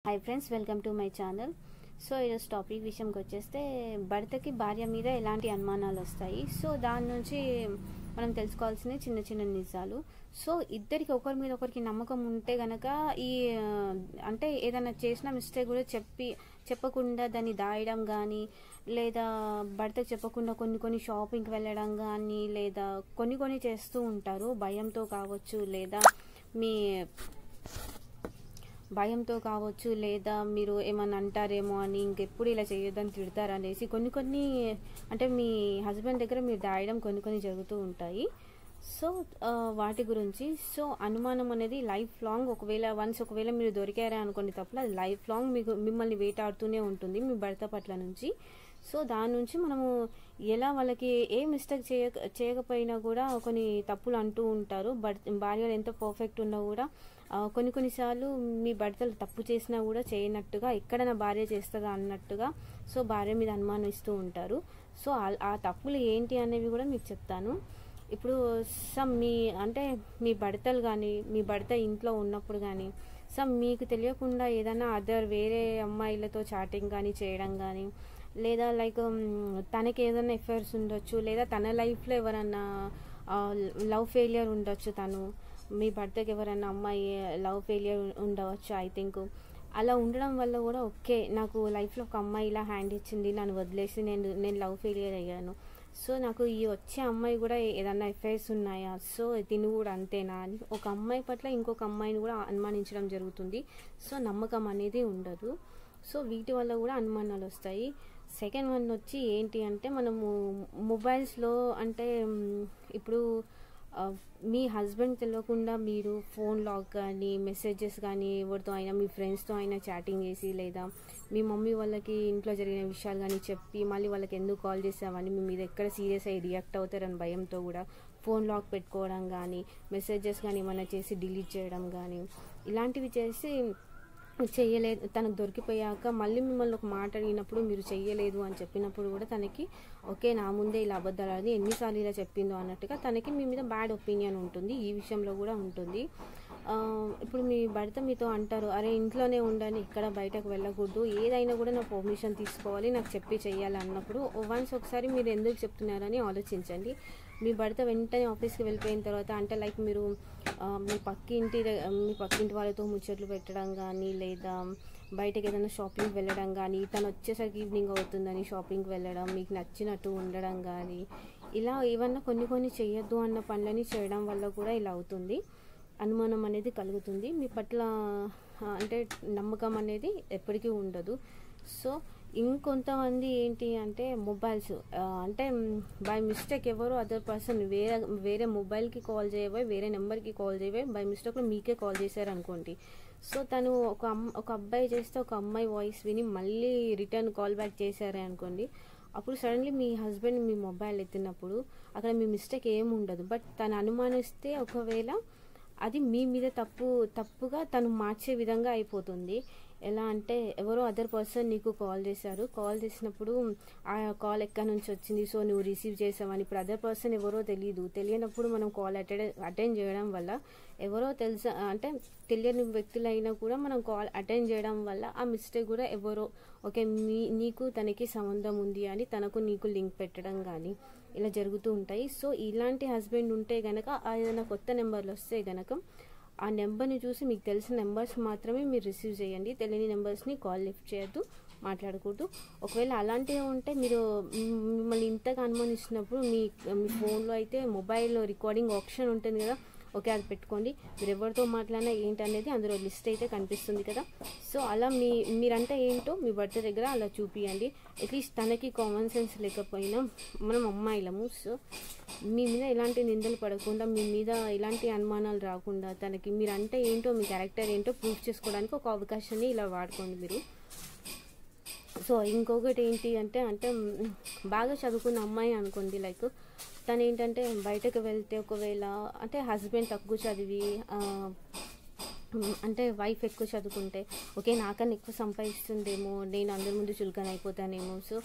Hi friends, welcome to my channel. So ఈరోజు topic విషయంకి వచ్చేస్తే భర్తకి భార్య మీద ఎలాంటి అనుమానాలు వస్తాయి. సో దాని నుంచి మనం తెలుసుకోవాల్సిన చిన్న చిన్న నిజాలు. సో ఇద్దరికి ఒకరి మీద ఒకరికి నమ్మకం ఉంటే గనక అంటే ఏదైనా చేసిన మిస్టేక్ కూడా చెప్పకుండా దాన్ని దాయడం కానీ, లేదా భర్తకు చెప్పకుండా కొన్ని షాపింగ్కి వెళ్ళడం కానీ, లేదా కొన్ని చేస్తూ ఉంటారు భయంతో కావచ్చు, లేదా మీ భయంతో కావచ్చు, లేదా మీరు ఏమన్నా అంటారేమో అని ఇంకెప్పుడు ఇలా చేయొద్దని తిడతారనేసి కొన్ని అంటే మీ హస్బెండ్ దగ్గర మీరు దాయడం కొన్ని జరుగుతూ ఉంటాయి. సో వాటి గురించి అనుమానం అనేది లైఫ్ లాంగ్ ఒకవేళ మీరు దొరికారా అనుకోండి తప్ప అది లైఫ్ లాంగ్ మిమ్మల్ని వేటాడుతూనే ఉంటుంది మీ భర్త పట్ల నుంచి. సో దాని నుంచి మనము ఎలా వాళ్ళకి ఏ మిస్టేక్ చేయకపోయినా కూడా కొన్ని తప్పులు అంటూ ఉంటారు. భార్యలు ఎంత పర్ఫెక్ట్ ఉన్నా కూడా కొన్నిసార్లు మీ భర్తలు తప్పు చేసినా కూడా చేయనట్టుగా, ఎక్కడ నా భార్య చేస్తుందా అన్నట్టుగా సో భార్య మీద అనుమానిస్తూ ఉంటారు. సో ఆ తప్పులు ఏంటి అనేవి కూడా మీకు చెప్తాను. ఇప్పుడు మీ భర్తలు కానీ, మీ భర్త ఇంట్లో ఉన్నప్పుడు కానీ మీకు తెలియకుండా ఏదైనా వేరే అమ్మాయిలతో చాటింగ్ కానీ చేయడం కానీ, లేదా తనకి ఏదైనా ఎఫైర్స్ ఉండొచ్చు, లేదా తన లైఫ్లో ఎవరన్నా లవ్ ఫెయిలియర్ ఉండొచ్చు, మీ భర్తకి ఎవరైనా అమ్మాయి లవ్ ఫెయిలియర్ ఉండవచ్చు. ఐ థింక్ అలా ఉండడం వల్ల కూడా ఓకే, నాకు లైఫ్లో ఒక అమ్మాయి ఇలా హ్యాండ్ ఇచ్చింది, నన్ను వదిలేసి నేను లవ్ ఫెయిలియర్ అయ్యాను. సో నాకు ఈ వచ్చే అమ్మాయి కూడా ఏదన్నా ఎఫైర్స్ ఉన్నాయా, సో తిను కూడా అంతేనా అని ఒక అమ్మాయి పట్ల ఇంకొక అమ్మాయిని కూడా అనుమానించడం జరుగుతుంది. సో నమ్మకం అనేది ఉండదు. సో వీటి వల్ల కూడా అనుమానాలు వస్తాయి. సెకండ్ వన్ వచ్చి ఏంటి అంటే, మనము మొబైల్స్లో అంటే ఇప్పుడు మీ హస్బెండ్ తెలియకుండా మీరు ఫోన్ లాక్ కానీ, మెసేజెస్ కానీ ఎవరితో అయినా మీ ఫ్రెండ్స్తో అయినా చాటింగ్ చేసి, లేదా మీ మమ్మీ వాళ్ళకి ఇంట్లో జరిగిన విషయాలు కానీ చెప్పి మళ్ళీ వాళ్ళకి ఎందుకు కాల్ చేసామని మీ మీద ఎక్కడ సీరియస్ అయ్యి రియాక్ట్ అవుతారని భయంతో కూడా ఫోన్ లాక్ పెట్టుకోవడం కానీ, మెసేజెస్ కానీ ఏమైనా చేసి డిలీట్ చేయడం కానీ, ఇలాంటివి చేసి చెయ్యలేదు. తనకు దొరికిపోయాక మళ్ళీ మిమ్మల్ని ఒక మాట అడిగినప్పుడు మీరు చెయ్యలేదు అని చెప్పినప్పుడు కూడా తనకి ఓకే, నా ముందే ఇలా అబద్ధాలు ఆడి ఎన్నిసార్లు ఇలా చెప్పిందో అన్నట్టుగా తనకి మీ మీద బ్యాడ్ ఒపీనియన్ ఉంటుంది. ఈ విషయంలో కూడా ఉంటుంది. ఇప్పుడు మీ భర్త మీతో అంటారు, అరే ఇంట్లోనే ఉండని, ఇక్కడ బయటకు వెళ్ళకూడదు, ఏదైనా కూడా నా పర్మిషన్ తీసుకోవాలి, నాకు చెప్పి చెయ్యాలి అన్నప్పుడు ఒకసారి మీరు ఎందుకు చెప్తున్నారని ఆలోచించండి. మీ భర్త వెంటనే ఆఫీస్కి వెళ్ళిపోయిన తర్వాత అంటే మీరు మీ పక్కింటి వాళ్ళతో ముచ్చట్లు పెట్టడం కానీ, లేదా బయటకు ఏదైనా షాపింగ్కి వెళ్ళడం కానీ, తను వచ్చేసరికి ఈవినింగ్ అవుతుందని షాపింగ్కి వెళ్ళడం, మీకు నచ్చినట్టు ఉండడం కానీ, ఇలా ఏమన్నా కొన్ని చేయొద్దు అన్న పనులని చేయడం వల్ల కూడా ఇలా అవుతుంది. అనుమానం అనేది కలుగుతుంది. మీ పట్ల అంటే నమ్మకం అనేది ఎప్పటికీ ఉండదు. సో ఇంకొంతమంది ఏంటి అంటే మొబైల్స్ అంటే బై మిస్టేక్ ఎవరో అదర్ పర్సన్ వేరే మొబైల్కి కాల్ చేయబోయి, వేరే నెంబర్కి కాల్ చేయబోయి బై మిస్టేక్లో మీకే కాల్ చేశారు అనుకోండి. సో తను ఒక అబ్బాయి చేస్తే ఒక అమ్మాయి వాయిస్ విని మళ్ళీ రిటర్న్ కాల్ బ్యాక్ చేశారే అనుకోండి. అప్పుడు సడన్లీ మీ హస్బెండ్ మీ మొబైల్ ఎత్తినప్పుడు అక్కడ మీ మిస్టేక్ ఏమి ఉండదు. బట్ తను అనుమానిస్తే ఒకవేళ అది మీ మీద తప్పుగా తను మార్చే విధంగా అయిపోతుంది. ఎలా అంటే ఎవరో అదర్ పర్సన్ నీకు కాల్ చేసినప్పుడు ఆ కాల్ ఎక్కడి నుంచి వచ్చింది, సో నువ్వు రిసీవ్ చేసావని. ఇప్పుడు అదర్ పర్సన్ ఎవరో తెలియనప్పుడు మనం కాల్ అటెండ్ చేయడం వల్ల ఎవరో అంటే తెలియని వ్యక్తులైనా కూడా మనం కాల్ అటెండ్ చేయడం వల్ల ఆ మిస్టేక్ కూడా ఎవరో ఓకే నీకు తనకి సంబంధం ఉంది అని తనకు నీకు లింక్ పెట్టడం కానీ ఇలా జరుగుతూ ఉంటాయి. సో ఇలాంటి హస్బెండ్ ఉంటే గనక ఏదైనా కొత్త నెంబర్లు వస్తే గనక ఆ నెంబర్ని చూసి మీకు తెలిసిన నెంబర్స్ మాత్రమే మీరు రిసీవ్ చేయండి. తెలియని నెంబర్స్ని కాల్ లిఫ్ట్ చేయొద్దు, మాట్లాడకూడదు. ఒకవేళ అలాంటివి ఉంటే మీరు మిమ్మల్ని ఇంతగా అనుమానిస్తున్నప్పుడు మీ ఫోన్లో అయితే మొబైల్ రికార్డింగ్ ఆప్షన్ ఉంటుంది కదా, ఓకే అది పెట్టుకోండి. మీరు ఎవరితో మాట్లాడినా ఏంటనేది అందులో లిస్ట్ అయితే కనిపిస్తుంది కదా. సో అలా మీరంటే ఏంటో మీ భర్త దగ్గర అలా చూపియండి. అట్లీస్ట్ తనకి కామన్ సెన్స్ లేకపోయినా మనం అమ్మాయిలము. సో మీ మీద ఎలాంటి నిందలు పడకుండా, మీ మీద ఎలాంటి అనుమానాలు రాకుండా తనకి మీరంటే ఏంటో, మీ క్యారెక్టర్ ఏంటో ప్రూఫ్ చేసుకోవడానికి ఒక అవకాశాన్ని ఇలా వాడుకోండి మీరు. సో ఇంకొకటి ఏంటి అంటే బాగా చదువుకున్న అమ్మాయి అనుకోండి, తను ఏంటంటే బయటకు వెళ్తే ఒకవేళ అంటే హస్బెండ్ తక్కువ చదివి అంటే వైఫ్ ఎక్కువ చదువుకుంటే ఓకే నాకన్నా ఎక్కువ సంపాదిస్తుందేమో, నేను అందరి ముందు చులకన అయిపోతానేమో, సో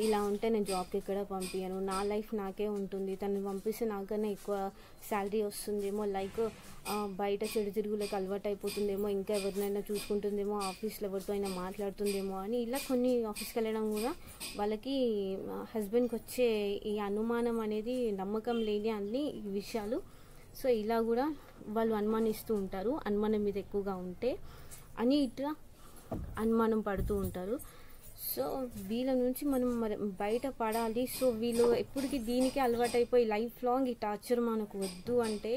ఇలా ఉంటే నేను జాబ్కి ఎక్కడ పంపించను, నా లైఫ్ నాకే ఉంటుంది, తను పంపిస్తే నాకన్నా ఎక్కువ శాలరీ వస్తుందేమో, లైక్ బయట చెడు తిరుగులకు అలవాటు అయిపోతుందేమో, ఇంకా ఎవరినైనా చూసుకుంటుందేమో, ఆఫీస్లో ఎవరితో అయినా మాట్లాడుతుందేమో అని ఇలా కొన్ని ఆఫీస్కి వెళ్ళడం కూడా వాళ్ళకి హస్బెండ్కి వచ్చే ఈ అనుమానం అనేది నమ్మకం లేని అన్ని విషయాలు. సో ఇలా కూడా వాళ్ళు అనుమానిస్తూ ఉంటారు, అనుమానం మీద ఎక్కువగా ఉంటే అని ఇట్లా అనుమానం పడుతూ ఉంటారు. సో వీళ్ళ నుంచి మనం మరి బయట పడాలి. సో వీళ్ళు ఎప్పటికీ దీనికి అలవాటైపోయి లైఫ్ లాంగ్ ఈ టార్చర్ మనకు వద్దు అంటే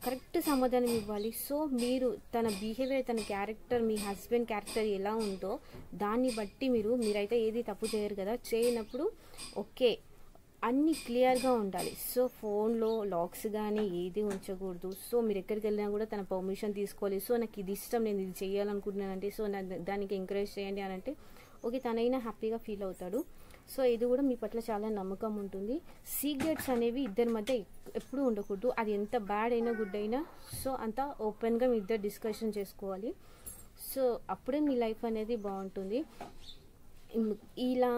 కరెక్ట్ సమాధానం ఇవ్వాలి. సో మీరు తన బిహేవియర్, తన క్యారెక్టర్, మీ హస్బెండ్ క్యారెక్టర్ ఎలా ఉందో దాన్ని బట్టి మీరైతే ఏది తప్పు చేయరు కదా, చేయనప్పుడు ఓకే అన్నీ క్లియర్గా ఉండాలి. సో ఫోన్లో లాక్స్ కానీ ఏది ఉంచకూడదు. సో మీరు ఎక్కడికి వెళ్ళినా కూడా తన పర్మిషన్ తీసుకోవాలి. సో నాకు ఇది ఇష్టం, నేను ఇది చేయాలనుకుంటున్నానంటే సో దానికి ఎంకరేజ్ చేయండి అని అంటే ఓకే తనైనా హ్యాపీగా ఫీల్ అవుతాడు. సో ఇది కూడా మీ పట్ల చాలా నమ్మకం ఉంటుంది. సీక్రెట్స్ అనేవి ఇద్దరి మధ్య ఎప్పుడూ ఉండకూడదు, అది ఎంత బ్యాడ్ అయినా గుడ్ అయినా సో అంతా ఓపెన్గా మీ ఇద్దరు డిస్కషన్ చేసుకోవాలి. సో అప్పుడే మీ లైఫ్ అనేది బాగుంటుంది. ఇలా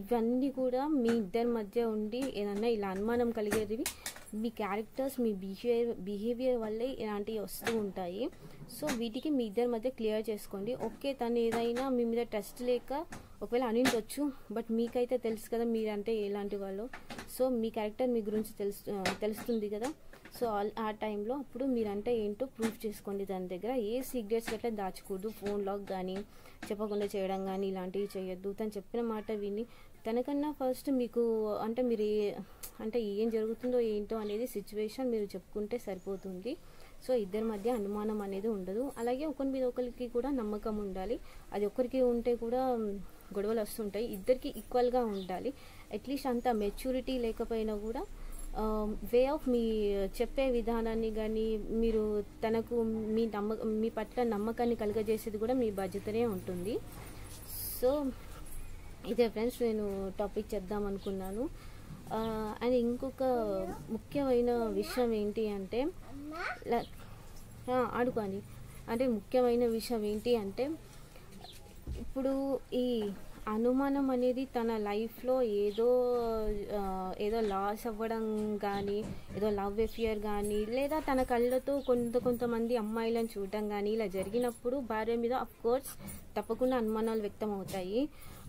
ఇవన్నీ కూడా మీ ఇద్దరి మధ్య ఉండి ఏదన్నా ఇలా అనుమానం కలిగేది మీ క్యారెక్టర్స్, మీ బిహేవియర్ వల్లే ఇలాంటివి వస్తూ ఉంటాయి. సో వీటికి మీ ఇద్దరి మధ్య క్లియర్ చేసుకోండి. ఓకే తను ఏదైనా మీ మీద ట్రస్ట్ లేక ఒకవేళ అనిండొచ్చు, బట్ మీకైతే తెలుసు కదా మీరంటే ఎలాంటి వాళ్ళు. సో మీ క్యారెక్టర్ మీ గురించి తెలుస్తుంది కదా. సో ఆ టైంలో అప్పుడు మీరంటే ఏంటో ప్రూఫ్ చేసుకోండి. దాని దగ్గర ఏ సీక్రెట్స్ అట్లా దాచకూడదు, ఫోన్ లాక్ కానీ చెప్పకుండా చేయడం కానీ ఇలాంటివి చేయొద్దు. తను చెప్పిన మాట విని తనకన్నా ఫస్ట్ మీకు అంటే మీరు అంటే ఏం జరుగుతుందో ఏంటో అనేది సిచ్యువేషన్ మీరు చెప్పుకుంటే సరిపోతుంది. సో ఇద్దరి మధ్య అనుమానం అనేది ఉండదు. అలాగే ఒకరి మీద ఒకరికి కూడా నమ్మకం ఉండాలి. అది ఒకరికి ఉంటే కూడా గొడవలు వస్తుంటాయి. ఇద్దరికి ఈక్వల్గా ఉండాలి. అట్లీస్ట్ అంత మెచ్యూరిటీ లేకపోయినా కూడా వే ఆఫ్ మీ చెప్పే విధానాన్ని కానీ మీరు తనకు మీ పట్ల నమ్మకాన్ని కలుగజేసేది కూడా మీ బాధ్యతనే ఉంటుంది. సో ఇదే ఫ్రెండ్స్ నేను టాపిక్ చేద్దాం అనుకున్నాను. అండ్ ఇంకొక ముఖ్యమైన విషయం ఏంటి అంటే ఆడుకోండి అంటే ముఖ్యమైన విషయం ఏంటి అంటే ఇప్పుడు ఈ అనుమానం అనేది తన లైఫ్లో ఏదో లాస్ అవ్వడం కానీ, ఏదో లవ్ అఫేర్ కానీ, లేదా తన కళ్ళతో కొంతమంది అమ్మాయిలను చూడటం కానీ ఇలా జరిగినప్పుడు భార్య మీద అఫ్ కోర్స్ తప్పకుండా అనుమానాలు వ్యక్తం అవుతాయి.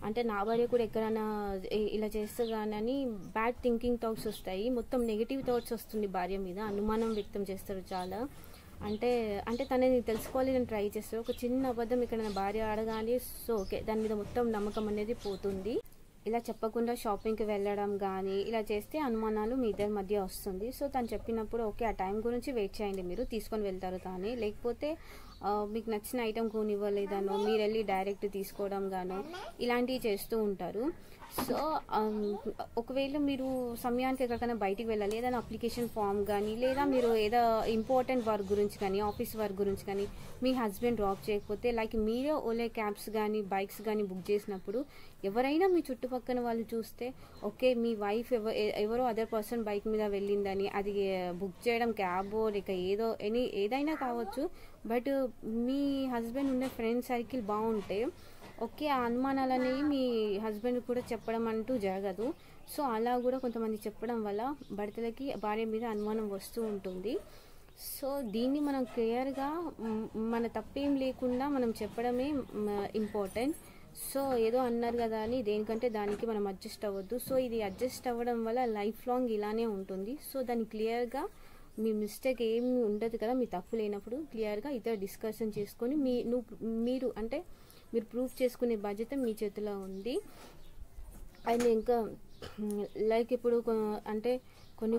అంటే నా భార్య కూడా ఎక్కడైనా ఇలా చేస్తే కానీ బ్యాడ్ థింకింగ్ థాట్స్ వస్తాయి, మొత్తం నెగిటివ్ థాట్స్ వస్తుంది భార్య మీద, అనుమానం వ్యక్తం చేస్తారు చాలా. అంటే తనని తెలుసుకోవాలి నేను ట్రై చేస్తాను. ఒక చిన్న అబద్ధం ఇక్కడ నా భార్య ఆడగానే సో ఓకే దాని మీద మొత్తం నమ్మకం అనేది పోతుంది. ఇలా చెప్పకుండా షాపింగ్కి వెళ్ళడం కానీ ఇలా చేస్తే అనుమానాలు మీ ఇద్దరి మధ్య వస్తుంది. సో తను చెప్పినప్పుడు ఓకే ఆ టైం గురించి వెయిట్ చేయండి, మీరు తీసుకొని వెళ్తారు. కానీ లేకపోతే మీకు నచ్చిన ఐటెం కొనివ్వలేదనో మీరు వెళ్ళి డైరెక్ట్ తీసుకోవడం గానో ఇలాంటివి చేస్తూ ఉంటారు. సో ఒకవేళ మీరు సమయానికి ఎక్కడికైనా బయటికి వెళ్ళాలి, ఏదైనా అప్లికేషన్ ఫామ్ కానీ లేదా మీరు ఏదో ఇంపార్టెంట్ వర్క్ గురించి కానీ ఆఫీస్ వర్క్ గురించి కానీ మీ హస్బెండ్ డ్రాప్ చేయకపోతే లైక్ మీరే ఓలే క్యాబ్స్ కానీ బైక్స్ కానీ బుక్ చేసినప్పుడు ఎవరైనా మీ చుట్టుపక్కల వాళ్ళు చూస్తే ఓకే మీ వైఫ్ ఎవరో అదర్ పర్సన్ బైక్ మీద వెళ్ళిందని, అది బుక్ చేయడం క్యాబో లేక ఏదైనా కావచ్చు, బట్ మీ హస్బెండ్ ఉండే ఫ్రెండ్ సర్కిల్ బాగుంటే ఓకే ఆ అనుమానాలు అనేవి మీ హస్బెండ్ కూడా చెప్పడం అంటూ జరగదు. సో అలా కూడా కొంతమంది చెప్పడం వల్ల భర్తలకి భార్య మీద అనుమానం వస్తూ ఉంటుంది. సో దీన్ని మనం క్లియర్గా మన తప్పేం లేకుండా మనం చెప్పడమే ఇంపార్టెంట్. సో ఏదో అన్నారు కదా అని దేనికంటే దానికి మనం అడ్జస్ట్ అవ్వద్దు. సో ఇది అడ్జస్ట్ అవ్వడం వల్ల లైఫ్ లాంగ్ ఇలానే ఉంటుంది. సో దాన్ని క్లియర్గా మీ మిస్టేక్ ఏమి ఉండదు కదా, మీ తప్పు లేనప్పుడు క్లియర్గా ఇద్దరు డిస్కషన్ చేసుకొని మీరు ప్రూఫ్ చేసుకునే బాధ్యత మీ చేతిలో ఉంది. అండ్ ఇంకా లైక్ ఇప్పుడు అంటే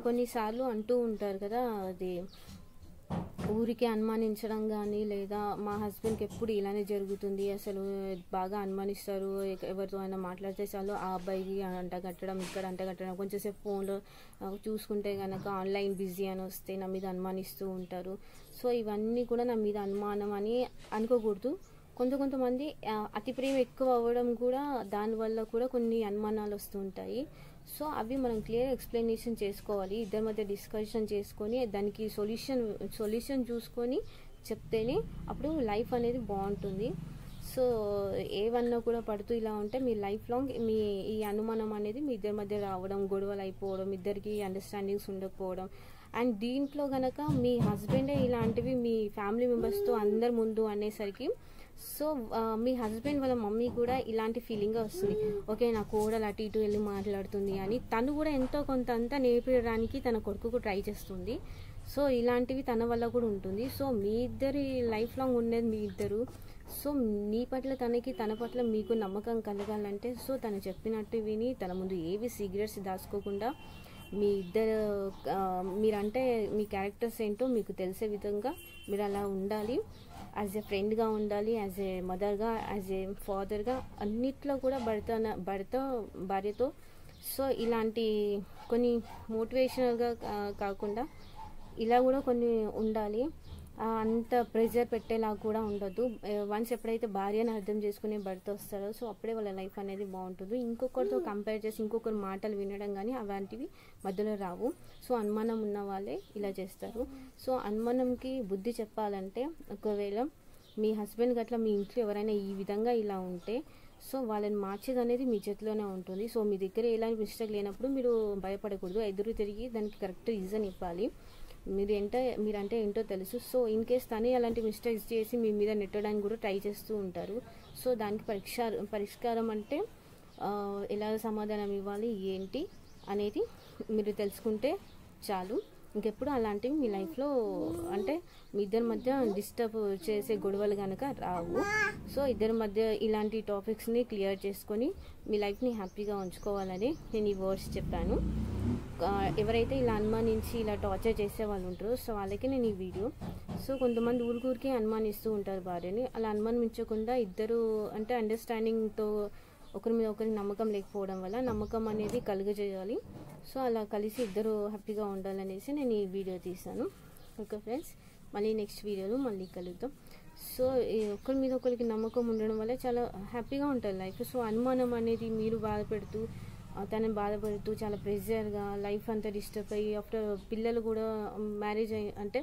కొన్నిసార్లు అంటూ ఉంటారు కదా, అది ఊరికి అనుమానించడం కానీ లేదా మా హస్బెండ్కి ఎప్పుడు ఇలానే జరుగుతుంది, అసలు బాగా అనుమానిస్తారు, ఎవరితో అయినా మాట్లాడితే చాలు ఆ అబ్బాయికి అంటగట్టడం ఇక్కడ అంటగట్టడం, కొంచెంసేపు ఫోన్లో చూసుకుంటే కనుక ఆన్లైన్ బిజీ అని వస్తే నా మీద అనుమానిస్తూ ఉంటారు. సో ఇవన్నీ కూడా నా మీద అనుమానం అని అనుకోకూడదు. కొంతమంది అతి ప్రేమ ఎక్కువ అవ్వడం కూడా దానివల్ల కూడా కొన్ని అనుమానాలు వస్తూ ఉంటాయి. సో అవి మనం క్లియర్ ఎక్స్ప్లెనేషన్ చేసుకోవాలి, ఇద్దరి మధ్య డిస్కషన్ చేసుకొని దానికి సొల్యూషన్ చూసుకొని చెప్తేనే అప్పుడు లైఫ్ అనేది బాగుంటుంది. సో ఏవన్నా కూడా పడుతూ ఇలా ఉంటే మీ లైఫ్ లాంగ్ ఈ అనుమానం అనేది మీ ఇద్దరి మధ్య రావడం, గొడవలు అయిపోవడం, ఇద్దరికి అండర్స్టాండింగ్స్ ఉండకపోవడం. అండ్ దీంట్లో కనుక మీ హస్బెండే ఇలాంటివి మీ ఫ్యామిలీ మెంబర్స్తో అందరి ముందు అనేసరికి సో మీ హస్బెండ్ వాళ్ళ మమ్మీ కూడా ఇలాంటి ఫీలింగ్ వస్తుంది, ఓకే నా కోడలు అటు ఇటు వెళ్ళి మాట్లాడుతుంది అని తను కూడా ఎంతో కొంత అంతా నేర్పించడానికి తన కొడుకుకు ట్రై చేస్తుంది. సో ఇలాంటివి తన వల్ల కూడా ఉంటుంది. సో మీ ఇద్దరి లైఫ్ లాంగ్ ఉండేది మీ ఇద్దరు. సో మీ పట్ల తన పట్ల మీకు నమ్మకం కలగాలంటే సో తను చెప్పినట్టు విని తన ముందు ఏవి సీక్రెట్స్ దాచుకోకుండా మీ ఇద్దరు మీరంటే మీ క్యారెక్టర్స్ ఏంటో మీకు తెలిసే విధంగా మీరు అలా ఉండాలి. యాజ్ ఏ ఫ్రెండ్గా ఉండాలి, యాజ్ ఏ మదర్గా, యాజ్ ఏ ఫాదర్గా, అన్నిట్లో కూడా భార్యతో సో ఇలాంటి కొన్ని మోటివేషనల్గా కాకుండా ఇలా కూడా కొన్ని ఉండాలి. అంత ప్రెజర్ పెట్టేలా కూడా ఉండదు. వన్స్ ఎప్పుడైతే భార్యను అర్థం చేసుకునే భర్త వస్తారో సో అప్పుడే వాళ్ళ లైఫ్ అనేది బాగుంటుంది. ఇంకొకరితో కంపేర్ చేసి ఇంకొకరి మాటలు వినడం కానీ అలాంటివి మధ్యలో రావు. సో అనుమానం ఉన్న వాళ్ళే ఇలా చేస్తారు. సో అనుమానంకి బుద్ధి చెప్పాలంటే ఒకవేళ మీ హస్బెండ్ గట్లా మీ ఇంట్లో ఎవరైనా ఈ విధంగా ఇలా ఉంటే సో వాళ్ళని మార్చేది అనేది మీ చేతిలోనే ఉంటుంది. సో మీ దగ్గర ఎలాంటి మిస్టేక్ లేనప్పుడు మీరు భయపడకూడదు, ఎదురు తిరిగి దానికి కరెక్ట్ రీజన్ ఇవ్వాలి. మీరంటే ఏంటో తెలుసు. సో ఇన్ కేస్ తనే అలాంటి మిస్టేక్స్ చేసి మీ మీద నెట్టడానికి కూడా ట్రై చేస్తూ ఉంటారు. సో దానికి పరిష్కారం అంటే ఎలా సమాధానం ఇవ్వాలి ఏంటి అనేది మీరు తెలుసుకుంటే చాలు. ఇంకెప్పుడు అలాంటివి మీ లైఫ్లో అంటే మీ ఇద్దరి మధ్య డిస్టర్బ్ చేసే గొడవలు కనుక రావు. సో ఇద్దరి మధ్య ఇలాంటి టాపిక్స్ని క్లియర్ చేసుకొని మీ లైఫ్ని హ్యాపీగా ఉంచుకోవాలని నేను ఈ వర్డ్స్ చెప్పాను. ఎవరైతే ఇలా అనుమానించి ఇలా టార్చర్ చేసే వాళ్ళు ఉంటారో సో వాళ్ళకి నేను ఈ వీడియో. సో కొంతమంది ఊరికే అనుమానిస్తూ ఉంటారు భార్యని. అలా అనుమానించకుండా ఇద్దరు అంటే అండర్స్టాండింగ్తో ఒకరి మీద ఒకరి నమ్మకం లేకపోవడం వల్ల నమ్మకం అనేది కలుగజేయాలి. సో అలా కలిసి ఇద్దరు హ్యాపీగా ఉండాలనేసి నేను ఈ వీడియో తీశాను. ఓకే ఫ్రెండ్స్, మళ్ళీ నెక్స్ట్ వీడియోలో మళ్ళీ కలుద్దాం. సో ఒకరి మీద ఒకరికి నమ్మకం ఉండడం వల్ల చాలా హ్యాపీగా ఉంటుంది లైఫ్. సో అనుమానం అనేది మీరు తనని బాధపడుతూ చాలా ప్రెషర్గా లైఫ్ అంతా డిస్టర్బ్ అయ్యి ఆఫ్టర్ పిల్లలు కూడా మ్యారేజ్ అంటే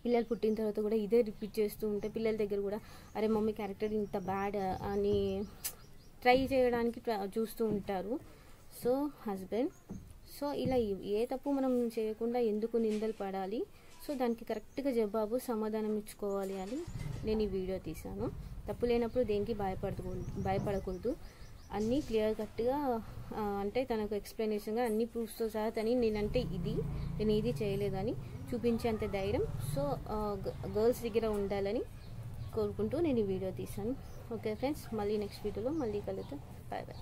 పిల్లలు పుట్టిన తర్వాత కూడా ఇదే రిపీట్ చేస్తూ ఉంటే పిల్లల దగ్గర కూడా అరే మమ్మీ క్యారెక్టర్ ఇంత బ్యాడ్ అని ట్రై చేయడానికి చూస్తూ ఉంటారు సో హస్బెండ్. సో ఇలా ఏ తప్పు మనం చేయకుండా ఎందుకు నిందలు పడాలి, సో దానికి కరెక్ట్గా జవాబు సమాధానం ఇచ్చుకోవాలి అని నేను ఈ వీడియో తీశాను. తప్పు లేనప్పుడు దేనికి భయపడకూడదు. అన్నీ క్లియర్ కట్గా అంటే తనకు ఎక్స్ప్లెనేషన్గా అన్ని ప్రూఫ్స్తో సహా నేను ఇది చేయలేదని చూపించేంత ధైర్యం సో గర్ల్స్ దగ్గర ఉండాలని కోరుకుంటూ నేను ఈ వీడియో తీశాను. ఓకే ఫ్రెండ్స్, మళ్ళీ నెక్స్ట్ వీడియోలో మళ్ళీ కలుద్దాం. Bye bye.